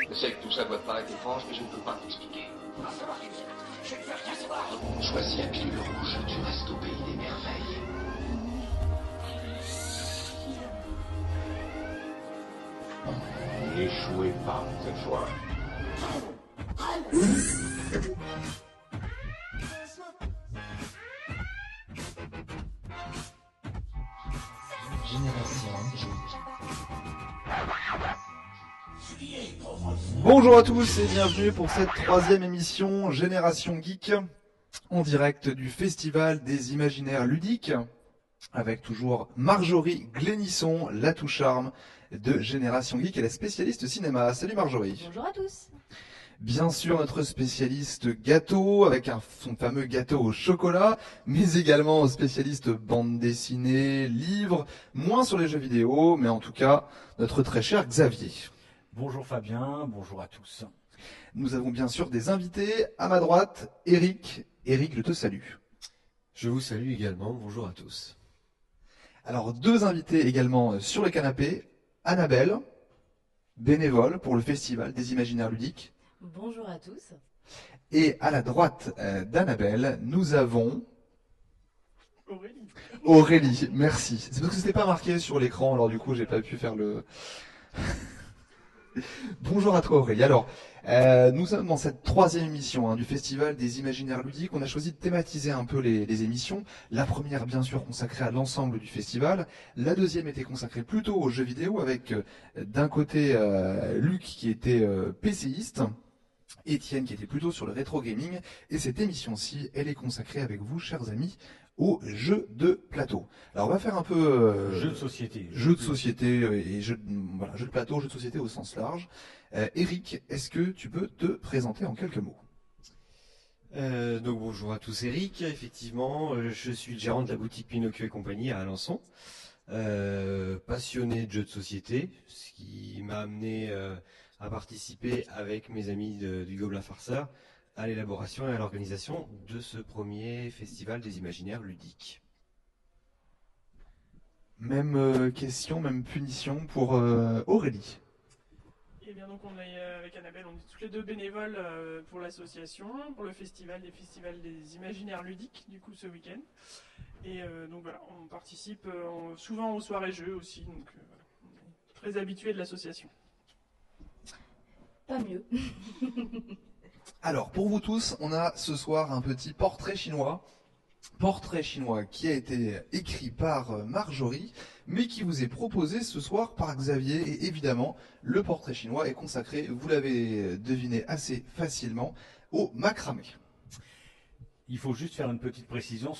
Je sais que tout ça doit te paraître étrange, mais je ne peux pas t'expliquer. Va falloir qu'il vienne. Je ne veux rien savoir. Choisis la pilule rouge, tu restes au pays des merveilles. N'échouez pas cette fois. Bonjour à tous et bienvenue pour cette troisième émission Génération Geek en direct du Festival des Imaginaires Ludiques avec toujours Marjorie Glénisson, la touche-arme de Génération Geek et la spécialiste cinéma. Salut Marjorie. Bonjour à tous. Bien sûr notre spécialiste gâteau avec son fameux gâteau au chocolat, mais également spécialiste bande dessinée, livres, moins sur les jeux vidéo, mais en tout cas notre très cher Xavier. Bonjour Fabien, bonjour à tous. Nous avons bien sûr des invités à ma droite, Eric. Eric, je te salue. Je vous salue également, bonjour à tous. Alors, deux invités également sur le canapé, Annabelle, bénévole pour le Festival des Imaginaires Ludiques. Bonjour à tous. Et à la droite d'Annabelle, nous avons... Aurélie. Aurélie, merci. C'est parce que c'était pas marqué sur l'écran, alors du coup j'ai pas pu faire le... Bonjour à toi Aurélie. Alors, nous sommes dans cette troisième émission du Festival des Imaginaires Ludiques. On a choisi de thématiser un peu les émissions. La première, bien sûr, consacrée à l'ensemble du festival. La deuxième était consacrée plutôt aux jeux vidéo avec d'un côté Luc qui était PCiste, Étienne qui était plutôt sur le rétro gaming. Et cette émission-ci, elle est consacrée avec vous, chers amis, aux jeux de plateau. Alors on va faire un peu Jeux de société. Jeux de société et jeux de plateau, jeux de société au sens large. Eric, est-ce que tu peux te présenter en quelques mots? Donc bonjour à tous, Eric. Effectivement, je suis le gérant de la boutique Pinocchio et compagnie à Alençon. Passionné de jeux de société, ce qui m'a amené à participer avec mes amis du Gobelin Farceur à l'élaboration et à l'organisation de ce premier festival des imaginaires ludiques. Même question, même punition pour Aurélie. Et bien donc on est avec Annabelle, on est toutes les deux bénévoles pour l'association, pour le festival des imaginaires ludiques du coup ce week-end. Et donc voilà, on participe souvent aux soirées jeux aussi, donc voilà, on est très habitués de l'association. Pas mieux. Alors, pour vous tous, on a ce soir un petit portrait chinois. Portrait chinois qui a été écrit par Marjorie, mais qui vous est proposé ce soir par Xavier. Et évidemment, le portrait chinois est consacré, vous l'avez deviné assez facilement, au macramé. Il faut juste faire une petite précision.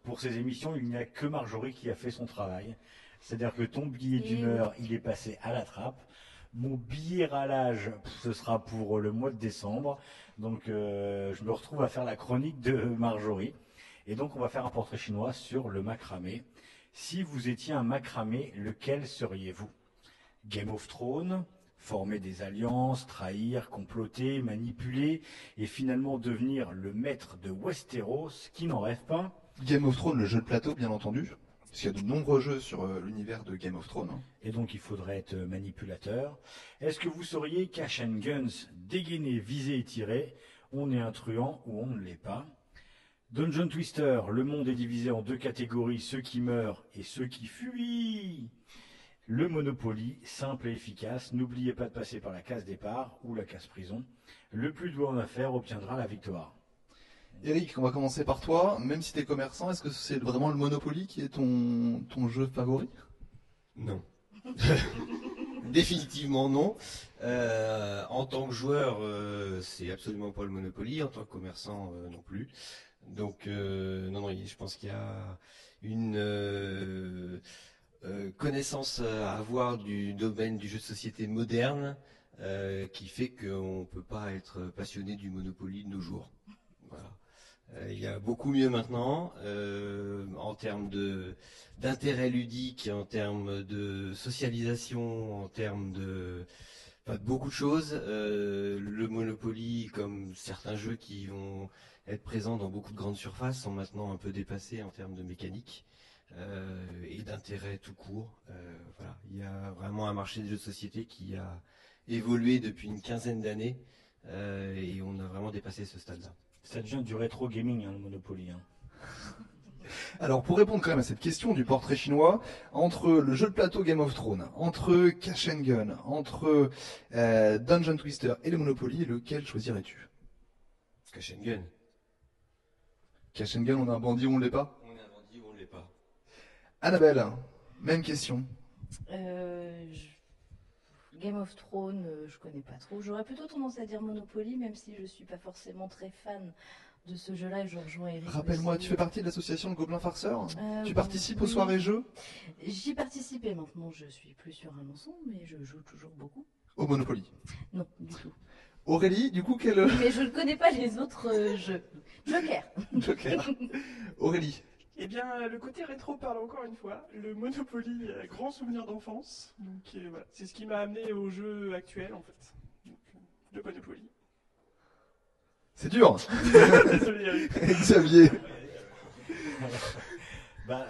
Pour ces émissions, il n'y a que Marjorie qui a fait son travail. C'est-à-dire que ton billet d'humeur, il est passé à la trappe. Mon billet râlage, ce sera pour le mois de décembre. Donc je me retrouve à faire la chronique de Marjorie. Et donc on va faire un portrait chinois sur le macramé. Si vous étiez un macramé, lequel seriez-vous? Game of Thrones, former des alliances, trahir, comploter, manipuler et finalement devenir le maître de Westeros, qui n'en rêve pas? Game of Thrones, le jeu de plateau bien entendu, parce qu'il y a de nombreux jeux sur l'univers de Game of Thrones. Et donc il faudrait être manipulateur. Est-ce que vous seriez cash and guns, dégainé, visé et tiré? On est un truand ou on ne l'est pas? Dungeon Twister, le monde est divisé en deux catégories, ceux qui meurent et ceux qui fuient. Le Monopoly, simple et efficace, n'oubliez pas de passer par la case départ ou la case prison. Le plus doué en affaires obtiendra la victoire. Eric, on va commencer par toi. Même si tu es commerçant, est-ce que c'est vraiment le Monopoly qui est ton jeu favori? Non. Définitivement non. En tant que joueur, c'est absolument pas le Monopoly. En tant que commerçant, non plus. Donc non, je pense qu'il y a une connaissance à avoir du domaine du jeu de société moderne qui fait qu'on ne peut pas être passionné du Monopoly de nos jours. Voilà. Il y a beaucoup mieux maintenant en termes d'intérêt ludique, en termes de socialisation, en termes de beaucoup de choses. Le Monopoly, comme certains jeux qui vont être présents dans beaucoup de grandes surfaces, sont maintenant un peu dépassés en termes de mécanique et d'intérêt tout court. Voilà. Il y a vraiment un marché des jeux de société qui a évolué depuis une quinzaine d'années et on a vraiment dépassé ce stade-là. Ça devient du rétro gaming, hein, le Monopoly. Hein. Alors pour répondre quand même à cette question du portrait chinois, entre le jeu de plateau Game of Thrones, entre Cash and Gun, entre Dungeon Twister et le Monopoly, lequel choisirais-tu? Cash and Gun. Cash and Gun, on a un bandit ou on l'est pas? On a un bandit ou on l'est pas. Annabelle, même question. Game of Thrones, je connais pas trop. J'aurais plutôt tendance à dire Monopoly, même si je suis pas forcément très fan de ce jeu-là et je rejoins Eric. Rappelle-moi, aussi. tu fais partie de l'association de Gobelins Farceurs? Tu Oui, participes aux oui. soirées jeux? J'y participais maintenant, je suis plus sur un mensonge, mais je joue toujours beaucoup. Au Monopoly. Non, du tout. Aurélie, du coup, quel Mais je ne connais pas les autres jeux. Joker. Joker? Aurélie. Eh bien, le côté rétro parle encore une fois. Le Monopoly, grand souvenir d'enfance. Donc voilà, c'est ce qui m'a amené au jeu actuel en fait. Donc, le Monopoly. C'est dur. Désolé, Eric. Xavier. Bah,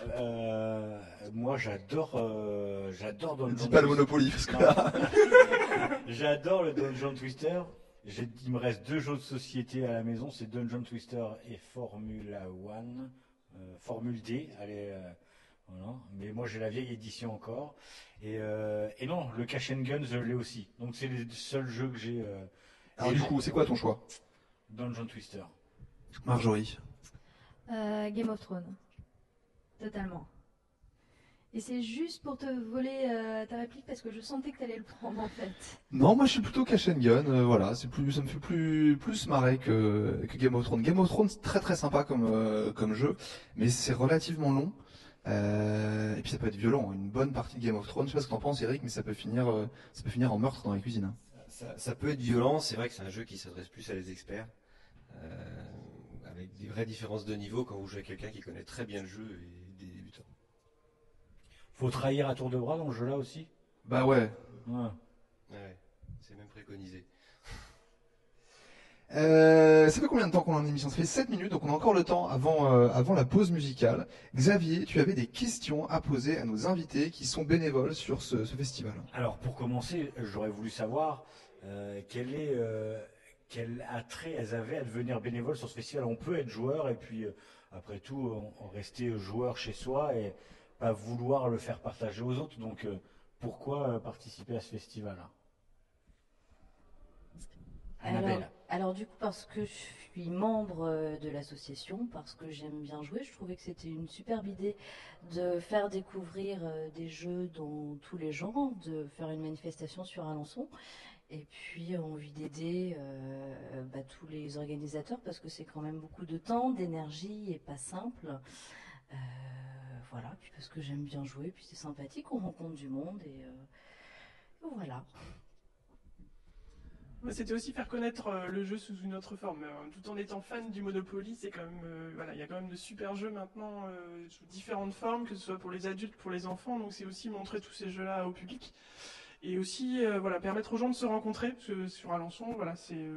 moi j'adore Dungeon Dis pas le Monopoly, parce que Non. là... J'adore le Dungeon Twister. Il me reste 2 jeux de société à la maison, c'est Dungeon Twister et Formula One, Formule D. Allez, voilà. Mais moi j'ai la vieille édition encore. Et non, le Cash and Gun, je l'ai aussi. Donc c'est les seuls jeux que j'ai. Alors du coup, c'est quoi ton choix? Dungeon Twister. Marjorie. Game of Thrones. Totalement. Et c'est juste pour te voler ta réplique parce que je sentais que tu allais le prendre en fait. Non, moi je suis plutôt Cash and Gun, voilà, ça me fait plus marrer que Game of Thrones. Game of Thrones, c'est très très sympa comme jeu, mais c'est relativement long. Et puis ça peut être violent, une bonne partie de Game of Thrones, je sais pas ce que t'en penses Eric, mais ça peut finir en meurtre dans les cuisines. Ça peut être violent, c'est vrai que c'est un jeu qui s'adresse plus à des experts, avec des vraies différences de niveau quand vous jouez à quelqu'un qui connaît très bien le jeu et des débutants. Faut trahir à tour de bras dans le jeu là aussi. Bah ouais. Ouais. Ouais, c'est même préconisé. Ça fait combien de temps qu'on est en émission? Ça fait 7 minutes, donc on a encore le temps avant la pause musicale. Xavier, tu avais des questions à poser à nos invités qui sont bénévoles sur ce festival. Alors pour commencer, j'aurais voulu savoir quel attrait elles avaient à devenir bénévoles sur ce festival. On peut être joueur et puis après tout rester joueur chez soi et pas vouloir le faire partager aux autres. Donc pourquoi participer à ce festival-là? Annabelle. Alors du coup, parce que je suis membre de l'association, parce que j'aime bien jouer, je trouvais que c'était une superbe idée de faire découvrir des jeux dans tous les genres, de faire une manifestation sur Alençon. Et puis envie d'aider tous les organisateurs parce que c'est quand même beaucoup de temps, d'énergie et pas simple. Voilà, puis parce que j'aime bien jouer, puis c'est sympathique, on rencontre du monde et voilà. C'était aussi faire connaître le jeu sous une autre forme. Tout en étant fan du Monopoly, c'est quand même, voilà, il y a quand même de super jeux maintenant sous différentes formes, que ce soit pour les adultes, pour les enfants. Donc c'est aussi montrer tous ces jeux-là au public. Et aussi, voilà, permettre aux gens de se rencontrer, parce que sur Alençon, voilà, c'est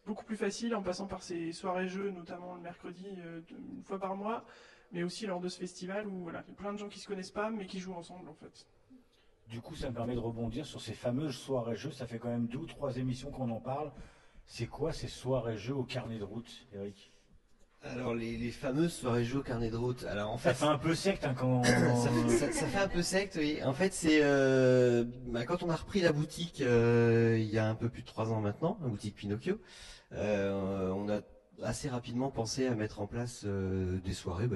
beaucoup plus facile en passant par ces soirées jeux, notamment le mercredi, une fois par mois, mais aussi lors de ce festival où voilà, il y a plein de gens qui se connaissent pas, mais qui jouent ensemble en fait. Du coup, ça me permet de rebondir sur ces fameuses soirées jeux. Ça fait quand même 2 ou 3 émissions qu'on en parle. C'est quoi ces soirées jeux au carnet de route, Eric? Alors les fameuses soirées jeux au carnet de route. Alors en Ça fait, fait un peu secte hein, quand. ça fait un peu secte, oui. En fait, c'est quand on a repris la boutique il y a un peu plus de 3 ans maintenant, la boutique Pinocchio, on a assez rapidement pensé à mettre en place des soirées,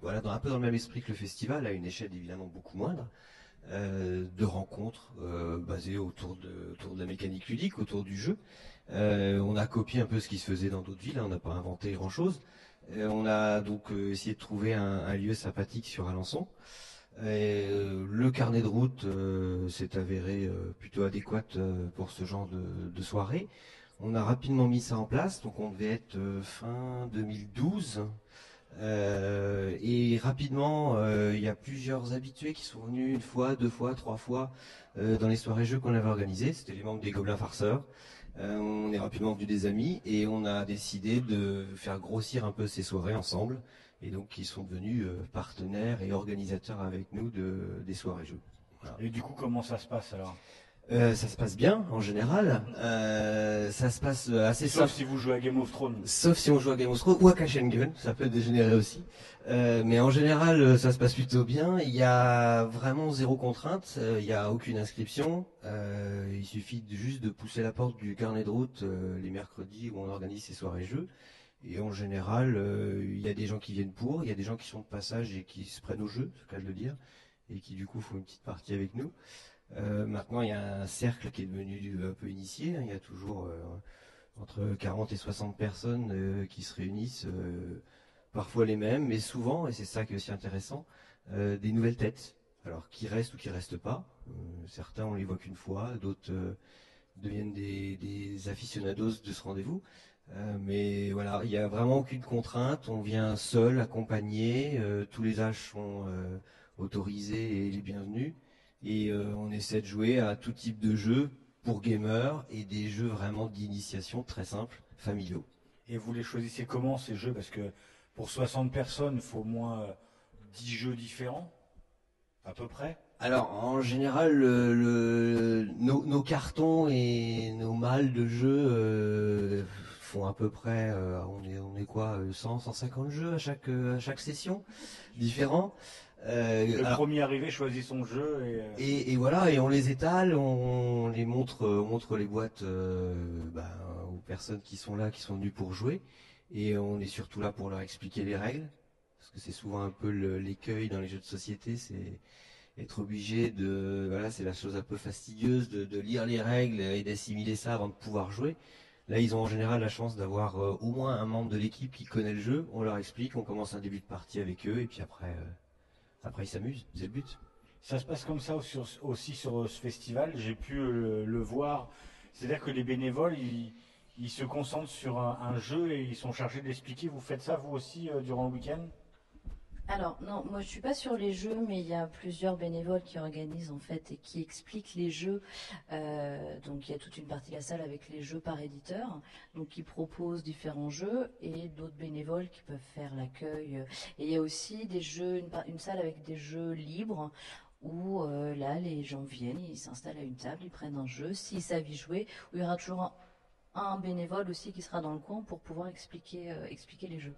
voilà, un peu dans le même esprit que le festival, à une échelle évidemment beaucoup moindre, de rencontres basées autour de la mécanique ludique, autour du jeu. On a copié un peu ce qui se faisait dans d'autres villes, hein, on n'a pas inventé grand-chose. On a donc essayé de trouver un lieu sympathique sur Alençon. Le carnet de route s'est avéré plutôt adéquat pour ce genre de soirée. On a rapidement mis ça en place, donc on devait être fin 2012. Et rapidement, il y a plusieurs habitués qui sont venus 1 fois, 2 fois, 3 fois dans les soirées jeux qu'on avait organisées. C'était les membres des Gobelins Farceurs. On est rapidement devenus des amis et on a décidé de faire grossir un peu ces soirées ensemble. Et donc ils sont devenus partenaires et organisateurs avec nous des soirées jeux. Voilà. Et du coup, comment ça se passe alors? Ça se passe bien en général. Ça se passe assez Sauf simple. si vous jouez à Game of Thrones. Sauf si on joue à Game of Thrones ou à Cash and Gun, ça peut dégénérer aussi. Mais en général, ça se passe plutôt bien. Il y a vraiment zéro contrainte. Il y a aucune inscription. Il suffit juste de pousser la porte du carnet de route les mercredis où on organise ces soirées jeux. Et en général, il y a des gens qui viennent pour, il y a des gens qui sont de passage et qui se prennent au jeu, c'est le cas de le dire, et qui du coup font une petite partie avec nous. Maintenant, il y a un cercle qui est devenu un peu initié. Il y a toujours entre 40 et 60 personnes qui se réunissent, parfois les mêmes, mais souvent, et c'est ça qui est aussi intéressant, des nouvelles têtes. Alors, qui restent ou qui restent pas. Certains, on les voit qu'une fois, d'autres deviennent des aficionados de ce rendez-vous. Mais voilà, il n'y a vraiment aucune contrainte. On vient seul, accompagné. Tous les âges sont autorisés et les bienvenus. Et on essaie de jouer à tout type de jeux pour gamers et des jeux vraiment d'initiation très simples, familiaux. Et vous les choisissez comment ces jeux? Parce que pour 60 personnes, il faut au moins 10 jeux différents, à peu près. Alors en général, nos cartons et nos malles de jeux font à peu près, on est quoi, 100, 150 jeux à chaque session, différents. Le premier arrivé choisit son jeu et voilà, et on les étale, on les montre, on montre les boîtes aux personnes qui sont là, qui sont venues pour jouer, et on est surtout là pour leur expliquer les règles, parce que c'est souvent un peu l'écueil dans les jeux de société, c'est être obligé de, voilà, c'est la chose un peu fastidieuse de lire les règles et d'assimiler ça avant de pouvoir jouer. Là, ils ont en général la chance d'avoir au moins un membre de l'équipe qui connaît le jeu, on leur explique, on commence un début de partie avec eux, et puis après ils s'amusent, c'est le but. Ça se passe comme ça aussi sur ce festival, j'ai pu le voir. C'est-à-dire que les bénévoles, ils se concentrent sur un jeu et ils sont chargés d'expliquer. Vous faites ça vous aussi durant le week-end? Alors non, moi je suis pas sur les jeux, mais il y a plusieurs bénévoles qui organisent en fait et qui expliquent les jeux. Donc il y a toute une partie de la salle avec les jeux par éditeur, donc qui proposent différents jeux et d'autres bénévoles qui peuvent faire l'accueil. Et il y a aussi des jeux, une salle avec des jeux libres où là les gens viennent, ils s'installent à une table, ils prennent un jeu, s'ils savent y jouer, où il y aura toujours un bénévole aussi qui sera dans le coin pour pouvoir expliquer les jeux.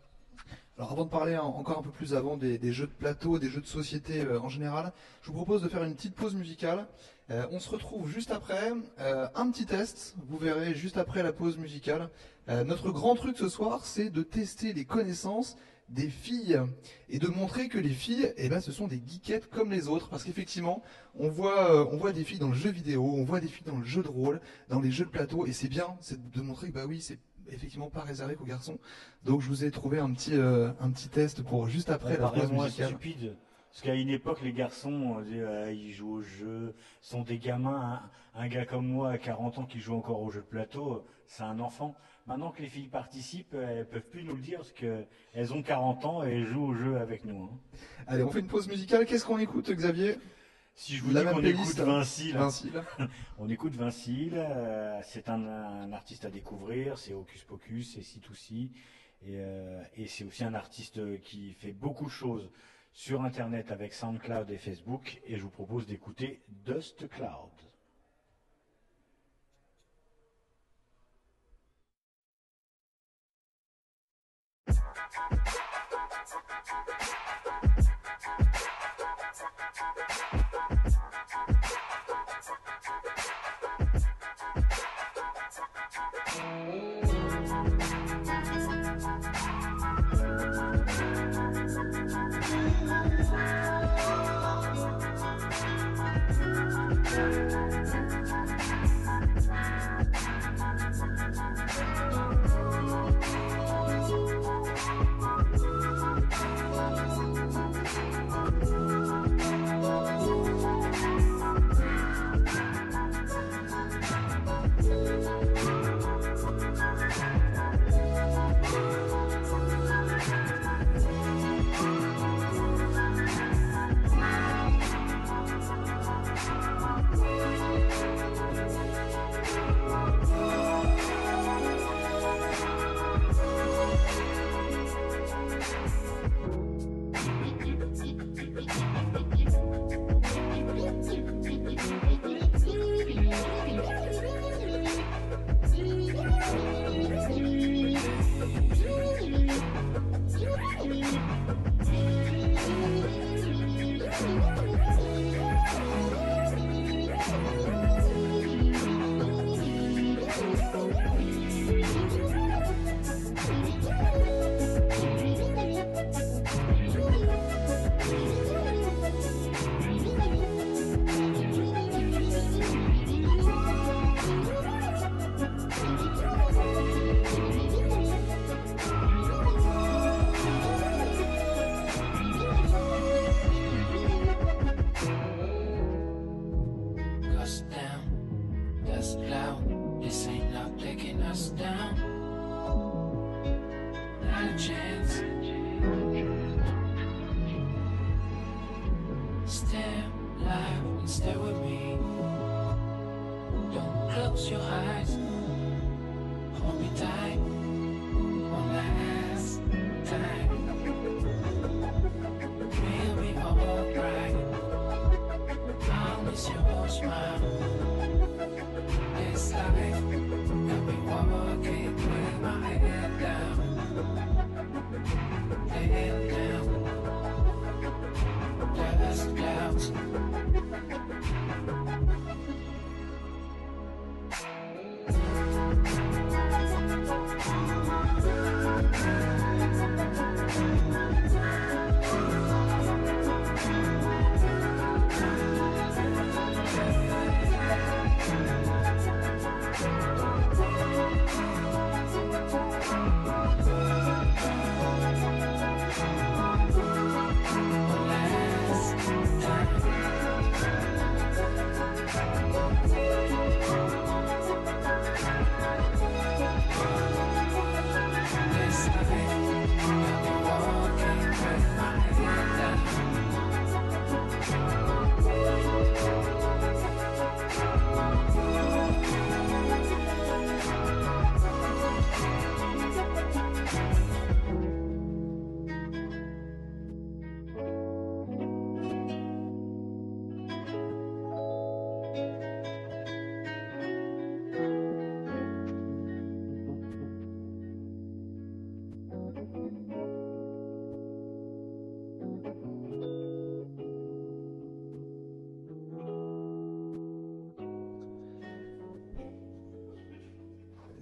Alors avant de parler encore un peu plus avant des jeux de plateau, des jeux de société en général, je vous propose de faire une petite pause musicale. On se retrouve juste après, un petit test, vous verrez juste après la pause musicale. Notre grand truc ce soir, c'est de tester les connaissances des filles et de montrer que les filles, ce sont des geekettes comme les autres, parce qu'effectivement, on voit des filles dans le jeu vidéo, on voit des filles dans le jeu de rôle, dans les jeux de plateau, et c'est bien, c'est de montrer que oui, c'est effectivement pas réservé qu'aux garçons. Donc je vous ai trouvé un petit test pour juste après la pause Moi, musicale. c'est stupide. Parce qu'à une époque, les garçons, ils jouent au jeu, sont des gamins. Un gars comme moi, à 40 ans, qui joue encore au jeu de plateau, c'est un enfant. Maintenant que les filles participent, elles peuvent plus nous le dire parce qu'elles ont 40 ans et elles jouent au jeu avec nous. Allez, on fait une pause musicale. Qu'est-ce qu'on écoute, Xavier? Si je vous dis qu'on écoute Vincile, on écoute Vincile, c'est un artiste à découvrir, c'est Hocus Pocus, c'est C2C, et c'est aussi un artiste qui fait beaucoup de choses sur Internet avec SoundCloud et Facebook, et je vous propose d'écouter Dust Cloud. alive and stay with me. Don't close your eyes. Hold me tight. One last time. We'll be alright. I'll miss your smile. This life, I'll be walking with my head down. Head down. Dust clouds.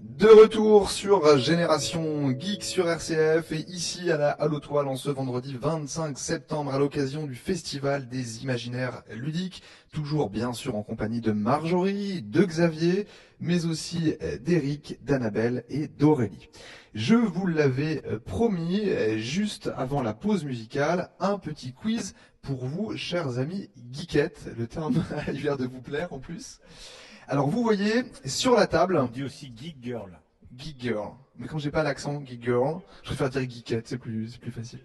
De retour sur Génération Geek sur RCF et ici à la Allo Toile en ce vendredi 25 septembre à l'occasion du Festival des Imaginaires Ludiques, toujours bien sûr en compagnie de Marjorie, de Xavier, mais aussi d'Eric, d'Annabelle et d'Aurélie. Je vous l'avais promis, juste avant la pause musicale, un petit quiz pour vous, chers amis geekettes. Le terme a eu l'air de vous plaire en plus. Alors vous voyez sur la table. On dit aussi Geek Girl. Geek Girl. Mais comme j'ai pas l'accent Geek Girl, je préfère dire geekette, c'est plus facile.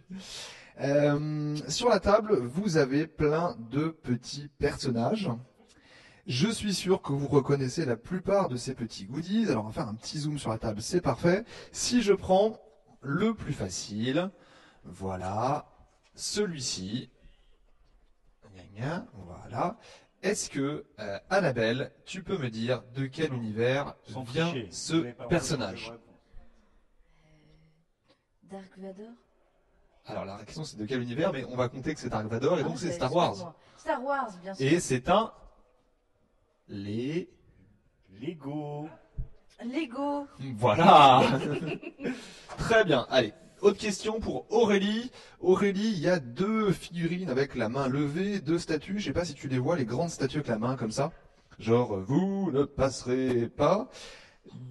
Sur la table, vous avez plein de petits personnages. Je suis sûr que vous reconnaissez la plupart de ces petits goodies. Alors on va faire un petit zoom sur la table, c'est parfait. Si je prends le plus facile, voilà, celui-ci. Voilà. Est-ce que, Annabelle, tu peux me dire de quel univers vient ce personnage? Dark Vador. Alors la question c'est de quel univers, mais on va compter que c'est Dark Vador et donc c'est Star Wars. Star Wars, bien sûr. Et c'est un... Lego. Lego. Voilà. Très bien, allez. Autre question pour Aurélie. Aurélie, il y a deux figurines avec la main levée, deux statues. Je sais pas si tu les vois, les grandes statues avec la main comme ça. Genre, vous ne passerez pas.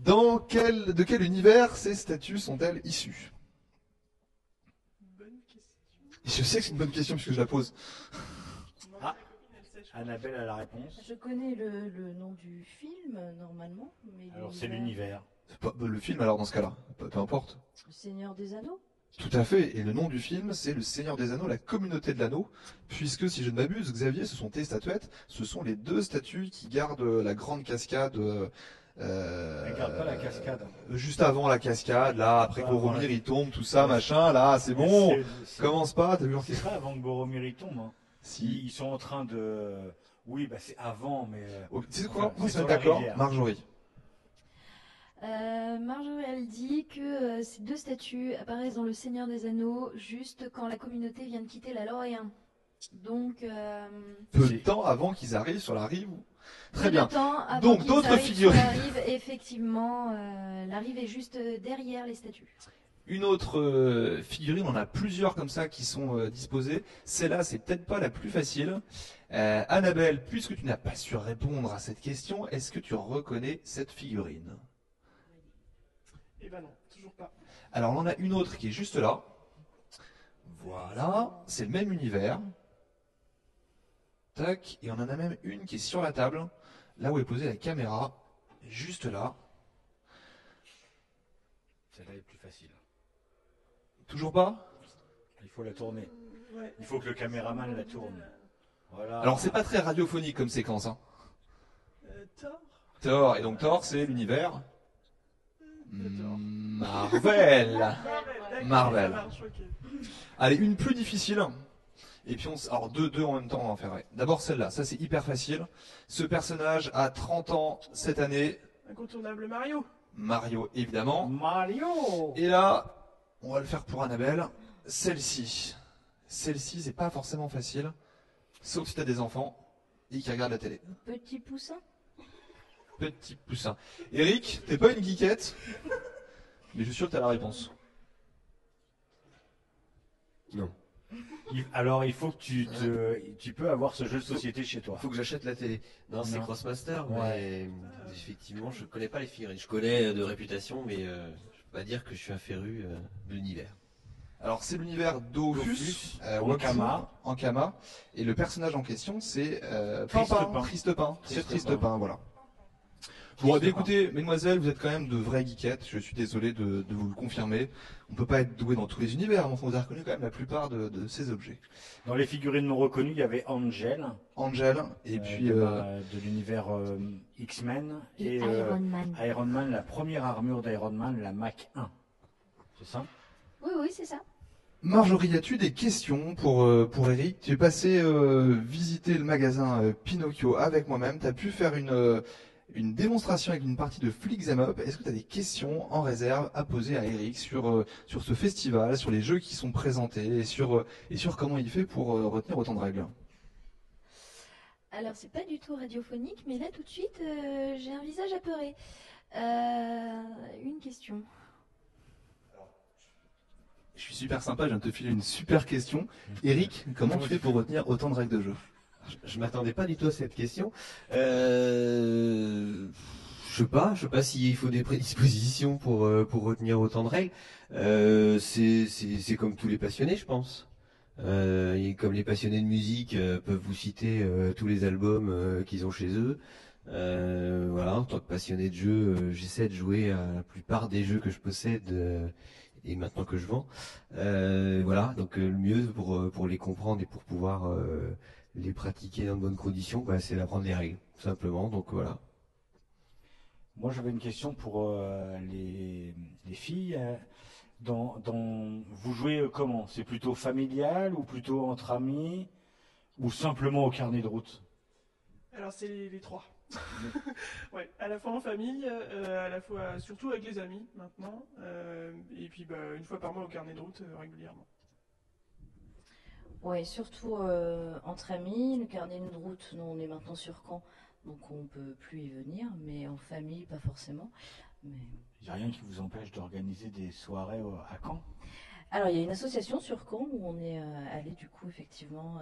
De quel univers ces statues sont-elles issues? Bonne question. Je sais que c'est une bonne question puisque je la pose. Ah, Annabelle a la réponse. Je connais le nom du film, normalement. Mais Alors c'est l'univers. C'est pas le film alors dans ce cas-là, peu importe. Le Seigneur des Anneaux. Tout à fait, et le nom du film c'est Le Seigneur des Anneaux, la communauté de l'anneau, puisque si je ne m'abuse, Xavier, ce sont tes statuettes, ce sont les deux statues qui gardent la grande cascade. Elle garde pas la cascade. Juste avant la cascade, là, après que Boromir il tombe, tout ça, machin, là, c'est bon, commence pas, t'as vu? C'est pas avant que Boromir il tombe. Hein. Si. Ils sont en train de... Oui, bah c'est avant, mais... Tu sais quoi, on c'est se met sur la d'accord, rivière. Marjorie. Marjorie, elle dit que ces deux statues apparaissent dans Le Seigneur des Anneaux juste quand la communauté vient de quitter la Lorient. Donc, Peu de temps avant qu'ils arrivent sur la rive. Très peu bien. de temps avant Donc, qu'ils d'autres arrivent figurines. sur la rive, effectivement, la rive est juste derrière les statues. Une autre figurine, on a plusieurs comme ça qui sont disposées. Celle-là, c'est peut-être pas la plus facile. Annabelle, puisque tu n'as pas su répondre à cette question, est-ce que tu reconnais cette figurine? Eh ben non, toujours pas. Alors, on en a une autre qui est juste là. Voilà, c'est le même univers. Tac, et on en a même une qui est sur la table, là où est posée la caméra, juste là. Celle-là est plus facile. Toujours pas? Il faut la tourner. Ouais. Il faut que le caméraman la tourne. Voilà. Alors c'est pas très radiophonique comme séquence, hein. Thor. Thor, et donc Thor, c'est l'univers Marvel. D'accord, Marvel. ça marche, ok. Allez, une plus difficile. Et puis alors deux en même temps, on va en faire. Ouais. D'abord celle-là, ça c'est hyper facile. Ce personnage a 30 ans cette année. Incontournable Mario. Mario, évidemment. Mario. Et là, on va le faire pour Annabelle. Celle-ci, c'est pas forcément facile. Sauf si t'as des enfants et qui regardent la télé. Petit poussin. Petit poussin. Eric, t'es pas une geekette, mais je suis sûr que t'as la réponse. Non. Alors il faut que tu peux avoir ce jeu de société chez toi. Il faut que j'achète la télé. Non, c'est Non. Crossmaster, Ouais. mais effectivement, je connais pas les figurines. Je connais de réputation, mais je peux pas dire que je suis un féru de l'univers. Alors c'est l'univers Dofus, Dofus, Wakfu, Ankama, et le personnage en question c'est Pimpin, Tristepin, c'est Tristepin, voilà. Bon, eh bien, écoutez, mesdemoiselles, vous êtes quand même de vraies geekettes, je suis désolé de vous le confirmer. On peut pas être doué dans tous les univers, mais on vous a reconnu quand même la plupart de ces objets. Dans les figurines non reconnues, il y avait Angel, Angel, et puis de l'univers X-Men Et et Man. Iron Man, la première armure d'Iron Man, la Mach 1. C'est ça? Oui, c'est ça. Marjorie, as-tu des questions pour Eric? Tu es passé visiter le magasin Pinocchio avec moi-même, tu as pu faire une démonstration avec une partie de Flick 'em Up. Est-ce que tu as des questions en réserve à poser à Eric sur ce festival, sur les jeux qui sont présentés et sur comment il fait pour retenir autant de règles? Alors, c'est pas du tout radiophonique, mais là, tout de suite, j'ai un visage apeuré. Une question. Je suis super sympa, je viens de te filer une super question. Eric, comment tu fais pour retenir autant de règles de jeu? Je m'attendais pas du tout à cette question. Je sais pas s'il faut des prédispositions pour retenir autant de règles. C'est comme tous les passionnés, je pense. Et comme les passionnés de musique peuvent vous citer tous les albums qu'ils ont chez eux. Voilà, en tant que passionné de jeu, j'essaie de jouer à la plupart des jeux que je possède et maintenant que je vends. Voilà, donc le mieux pour les comprendre et pour pouvoir les pratiquer dans de bonnes conditions, bah, c'est d'apprendre les règles, tout simplement. Donc voilà. Moi, j'avais une question pour les filles. Vous jouez comment? C'est plutôt familial ou plutôt entre amis ou simplement au carnet de route? Alors c'est les trois. Ouais, à la fois en famille, à la fois surtout avec les amis maintenant, et puis une fois par mois au carnet de route régulièrement. Oui, surtout entre amis. Le carnet de route, nous on est maintenant sur Caen, donc on peut plus y venir, mais en famille, pas forcément. Mais... Il n'y a rien qui vous empêche d'organiser des soirées à Caen? Alors il y a une association sur Caen où on est allé du coup effectivement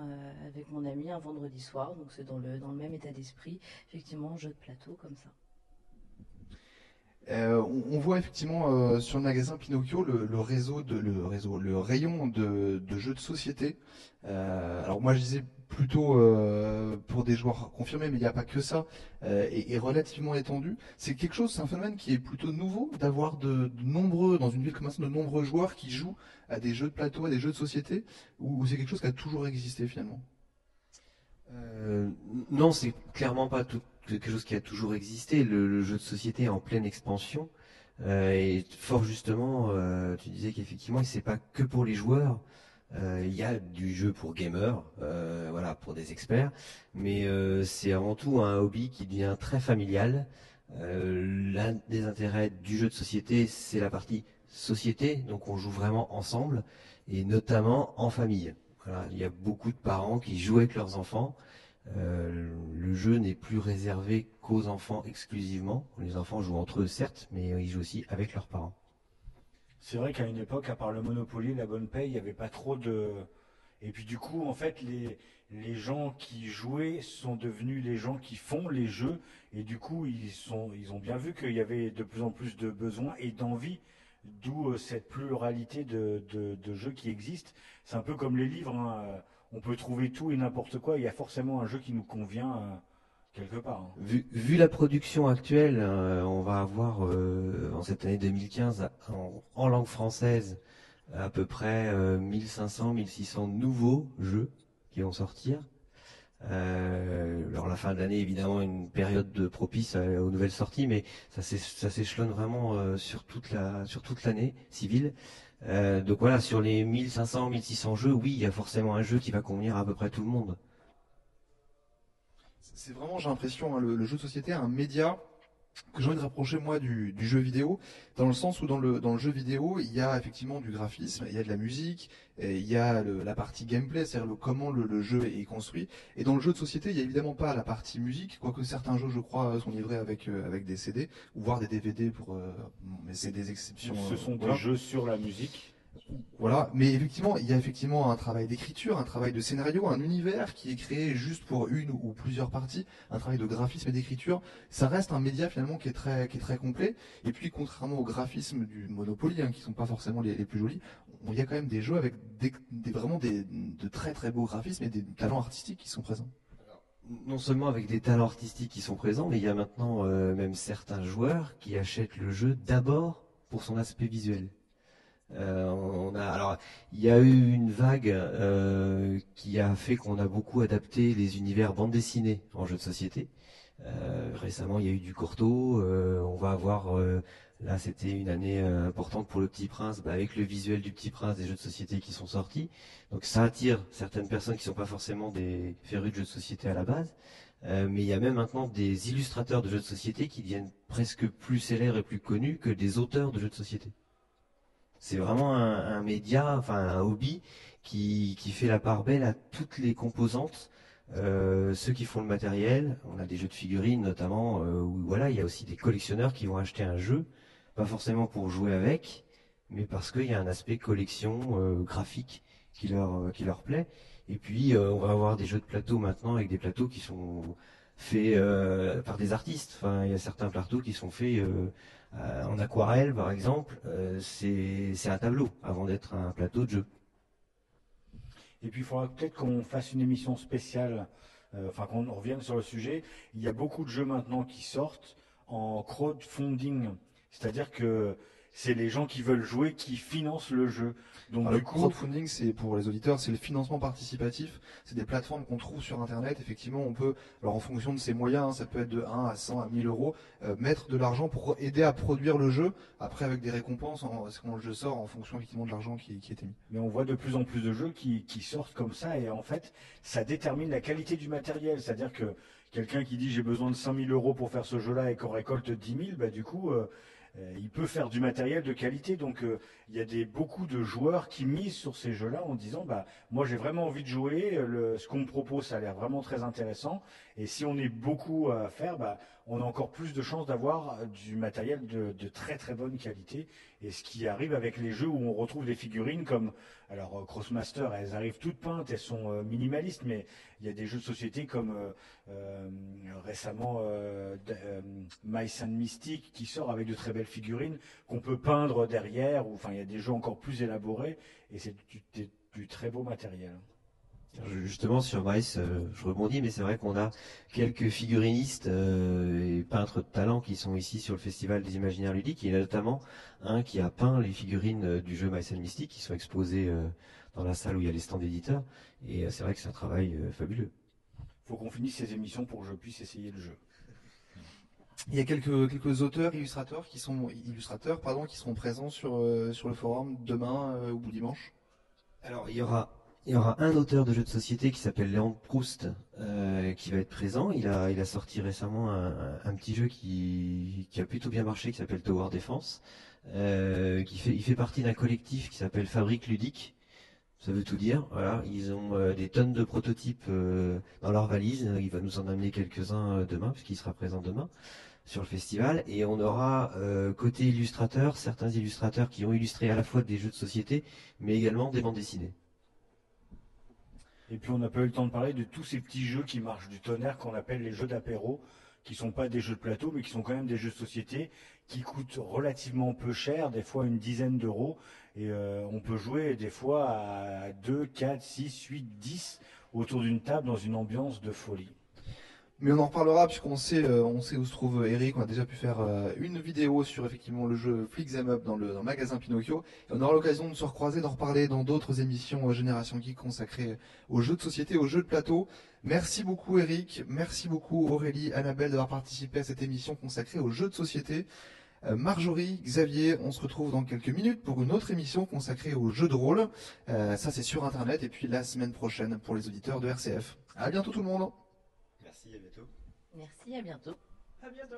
avec mon ami un vendredi soir, donc c'est dans le même état d'esprit, effectivement jeu de plateau comme ça. On voit effectivement sur le magasin Pinocchio le rayon de jeux de société. Alors moi je disais plutôt pour des joueurs confirmés, mais il n'y a pas que ça, et relativement étendu. C'est quelque chose, c'est un phénomène qui est plutôt nouveau d'avoir de nombreux, dans une ville comme ça, de nombreux joueurs qui jouent à des jeux de plateau, à des jeux de société, ou c'est quelque chose qui a toujours existé finalement? Non, c'est clairement pas quelque chose qui a toujours existé. Le jeu de société est en pleine expansion. Et fort justement, tu disais qu'effectivement, c'est pas que pour les joueurs. Il y a du jeu pour gamers, voilà, pour des experts. Mais c'est avant tout un hobby qui devient très familial. L'un des intérêts du jeu de société, c'est la partie société. Donc on joue vraiment ensemble et notamment en famille. Voilà, il y a beaucoup de parents qui jouent avec leurs enfants. Le jeu n'est plus réservé qu'aux enfants exclusivement. Les enfants jouent entre eux, certes, mais ils jouent aussi avec leurs parents. C'est vrai qu'à une époque, à part le Monopoly, la bonne paye, il n'y avait pas trop de... Et puis du coup, en fait, les gens qui jouaient sont devenus les gens qui font les jeux. Et du coup, ils ont bien vu qu'il y avait de plus en plus de besoins et d'envie. D'où cette pluralité de jeux qui existent. C'est un peu comme les livres, hein. On peut trouver tout et n'importe quoi. Il y a forcément un jeu qui nous convient quelque part. Hein. Vu la production actuelle, on va avoir en cette année 2015 en langue française à peu près 1500-1600 nouveaux jeux qui vont sortir. Alors la fin de l'année, évidemment, une période de propice aux nouvelles sorties, mais ça s'échelonne vraiment sur toute l'année civile. Donc voilà, sur les 1500, 1600 jeux, oui, il y a forcément un jeu qui va convenir à peu près tout le monde. C'est vraiment, j'ai l'impression, hein, le jeu de société, un média que j'ai envie de rapprocher moi du jeu vidéo, dans le sens où dans le jeu vidéo, il y a effectivement du graphisme, il y a de la musique, et il y a la partie gameplay, c'est-à-dire comment le jeu est construit. Et dans le jeu de société, il y a évidemment pas la partie musique, quoique certains jeux, je crois, sont livrés avec des CD, ou voire des DVD mais c'est des exceptions. Ce sont des voilà. jeux sur la musique. Voilà, mais effectivement, il y a effectivement un travail d'écriture, un travail de scénario, un univers qui est créé juste pour une ou plusieurs parties, un travail de graphisme et d'écriture. Ça reste un média finalement qui est très complet. Et puis, contrairement au graphisme du Monopoly, hein, qui sont pas forcément les plus jolis, il y a quand même des jeux avec vraiment de très beaux graphismes et des talents artistiques qui sont présents. Non seulement avec des talents artistiques qui sont présents, mais il y a maintenant même certains joueurs qui achètent le jeu d'abord pour son aspect visuel. Alors, il y a eu une vague qui a fait qu'on a beaucoup adapté les univers bande dessinée en jeu de société. Récemment, il y a eu du Corto. On va avoir là, c'était une année importante pour le Petit Prince, avec le visuel du Petit Prince, des jeux de société qui sont sortis. Donc, ça attire certaines personnes qui sont pas forcément des férus de jeux de société à la base. Mais il y a même maintenant des illustrateurs de jeux de société qui deviennent presque plus célèbres et plus connus que des auteurs de jeux de société. C'est vraiment un média, enfin un hobby qui fait la part belle à toutes les composantes. Ceux qui font le matériel, on a des jeux de figurines notamment, où voilà, il y a aussi des collectionneurs qui vont acheter un jeu, pas forcément pour jouer avec, mais parce qu'il y a un aspect collection graphique qui leur plaît. Et puis on va avoir des jeux de plateau maintenant avec des plateaux qui sont faits par des artistes. Enfin, il y a certains plateaux qui sont faits en aquarelle, par exemple. C'est un tableau avant d'être un plateau de jeu. Et puis il faudra peut-être qu'on fasse une émission spéciale, enfin qu'on revienne sur le sujet. Il y a beaucoup de jeux maintenant qui sortent en crowdfunding, c'est-à-dire que c'est les gens qui veulent jouer qui financent le jeu. Donc Alors, du le coup, crowdfunding, c'est pour les auditeurs, c'est le financement participatif. C'est des plateformes qu'on trouve sur Internet. Effectivement, on peut, alors en fonction de ses moyens, hein, ça peut être de 1 à 100 à 1000 euros, mettre de l'argent pour aider à produire le jeu. Après, avec des récompenses, quand le jeu sort, en fonction effectivement de l'argent qui est émis. mais on voit de plus en plus de jeux qui sortent comme ça et en fait, ça détermine la qualité du matériel. C'est-à-dire que quelqu'un qui dit j'ai besoin de 5 000 euros pour faire ce jeu-là et qu'on récolte 10 000, bah, du coup, il peut faire du matériel de qualité. Donc, il y a beaucoup de joueurs qui misent sur ces jeux-là en disant bah, moi j'ai vraiment envie de jouer, ce qu'on me propose ça a l'air vraiment très intéressant. Et si on est beaucoup à faire, bah, on a encore plus de chances d'avoir du matériel de très très bonne qualité. Et ce qui arrive avec les jeux où on retrouve des figurines comme, alors Crossmaster, elles arrivent toutes peintes, elles sont minimalistes, mais il y a des jeux de société comme récemment Mice and Mystic qui sort avec de très belles figurines qu'on peut peindre derrière. Ou, enfin, il y a des jeux encore plus élaborés et c'est du très beau matériel. Justement sur Mice, je rebondis, mais c'est vrai qu'on a quelques figurinistes et peintres de talent qui sont ici sur le Festival des Imaginaires Ludiques. Il y en a notamment un qui a peint les figurines du jeu Mice and Mystic qui sont exposées dans la salle où il y a les stands d'éditeurs. Et c'est vrai que c'est un travail fabuleux. Faut qu'on finisse ces émissions pour que je puisse essayer le jeu. Il y a quelques auteurs, illustrateurs qui seront présents sur le forum demain ou dimanche. Alors il y aura un auteur de jeux de société qui s'appelle Léon Proust qui va être présent. Il a sorti récemment un petit jeu qui a plutôt bien marché qui s'appelle Tower Defense. Il fait partie d'un collectif qui s'appelle Fabrique Ludique. Ça veut tout dire. Voilà, ils ont des tonnes de prototypes dans leur valise. Il va nous en amener quelques-uns demain puisqu'il sera présent demain sur le festival. Et on aura côté illustrateurs, certains illustrateurs qui ont illustré à la fois des jeux de société mais également des bandes dessinées. Et puis on n'a pas eu le temps de parler de tous ces petits jeux qui marchent du tonnerre qu'on appelle les jeux d'apéro, qui sont pas des jeux de plateau, mais qui sont quand même des jeux de société, qui coûtent relativement peu cher, des fois une dizaine d'euros, et on peut jouer des fois à 2, 4, 6, 8, 10 autour d'une table dans une ambiance de folie. Mais on en reparlera puisqu'on sait, on sait où se trouve Eric. On a déjà pu faire une vidéo sur effectivement le jeu Flick 'em Up dans le magasin Pinocchio. Et on aura l'occasion de se recroiser, d'en reparler dans d'autres émissions Génération Geek consacrées aux jeux de société, aux jeux de plateau. Merci beaucoup Eric, merci beaucoup Aurélie, Annabelle d'avoir participé à cette émission consacrée aux jeux de société. Marjorie, Xavier, on se retrouve dans quelques minutes pour une autre émission consacrée aux jeux de rôle. Ça c'est sur internet et puis la semaine prochaine pour les auditeurs de RCF. À bientôt tout le monde. Merci, à bientôt. Merci, à bientôt. À bientôt.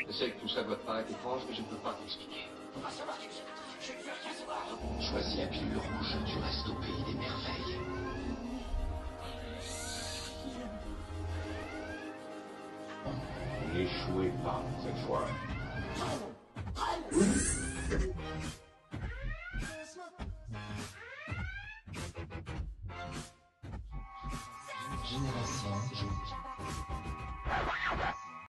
Je sais que tout ça doit te paraître étrange, mais je ne peux pas t'expliquer. On va savoir qui vous êtes. Je ne veux rien savoir. Choisis la pilule rouge, tu restes au pays des merveilles. N'échouez pas cette fois. Génération